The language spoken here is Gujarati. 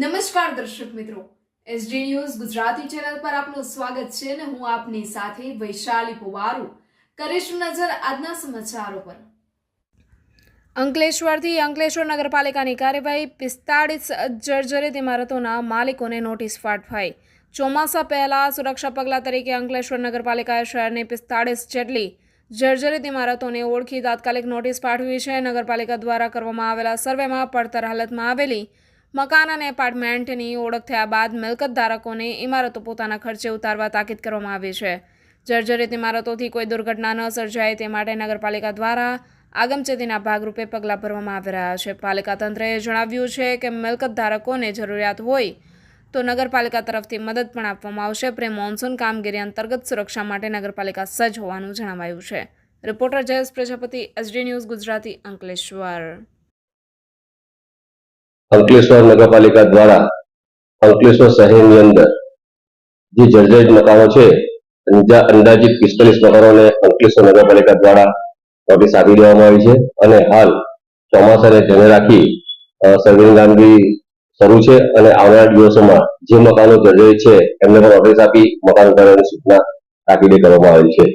નમસ્કાર દર્શક મિત્રો, એસડી ન્યૂઝ ગુજરાતી ચેનલ પર આપનું સ્વાગત છે અને હું આપની સાથે વૈશાલી પુવારુ કરીશું નજર આજના સમાચારો પર। અંકલેશ્વરથી અંકલેશ્વર નગરપાલિકાની કાર્યવાહી, 45 જર્જરિત ઇમારતોના માલિકોને નોટિસ ફાટવાઈ। ચોમાસા પહેલા સુરક્ષા પગલાં તરીકે અંકલેશ્વર નગરપાલિકાએ શહેરની 45 જેટલી જર્જરિત ઇમારતોને ઓળખી તાત્કાલિક નોટિસ પાઠવી છે। નગરપાલિકા દ્વારા કરવામાં આવેલા સર્વેમાં પડતર હાલતમાં આવેલી મકાન અને એપાર્ટમેન્ટની ઓળખ થયા બાદ મિલકત ધારકોને ઇમારતો પોતાના ખર્ચે ઉતારવા તાકીદ કરવામાં આવી છે। જર્જરિત ઇમારતોથી કોઈ દુર્ઘટના ન સર્જાય તે માટે નગરપાલિકા દ્વારા આગમચેતીના ભાગરૂપે પગલાં ભરવામાં આવી રહ્યા છે। પાલિકા તંત્રએ જણાવ્યું છે કે મિલકત ધારકોને જરૂરિયાત હોય તો નગરપાલિકા તરફથી મદદ પણ આપવામાં આવશે। પ્રી મોન્સૂન કામગીરી અંતર્ગત સુરક્ષા માટે નગરપાલિકા સજ્જ હોવાનું જણાવાયું છે। Reporter Jayesh Prajapati, SD news Gujarati, Ankleshwar. Ankleshwar નગરપાલિકા દ્વારા અંકલેશ્વર શહેરની અંદર જે જર્જરિત મકાનો છે અંદાજિત 45 મકાનોને અંકલેશ્વર નગરપાલિકા દ્વારા નોટિસ આપી દેવામાં આવી છે અને હાલ ચોમાસાને ધ્યાને રાખી સર્વેની કામગીરી શરૂ છે અને આવનારા દિવસોમાં જે મકાનો જર્જરિત છે એમને પણ નોટિસ આપી મકાન ઉતારવાની સૂચના તાકીદે કરવામાં આવી છે।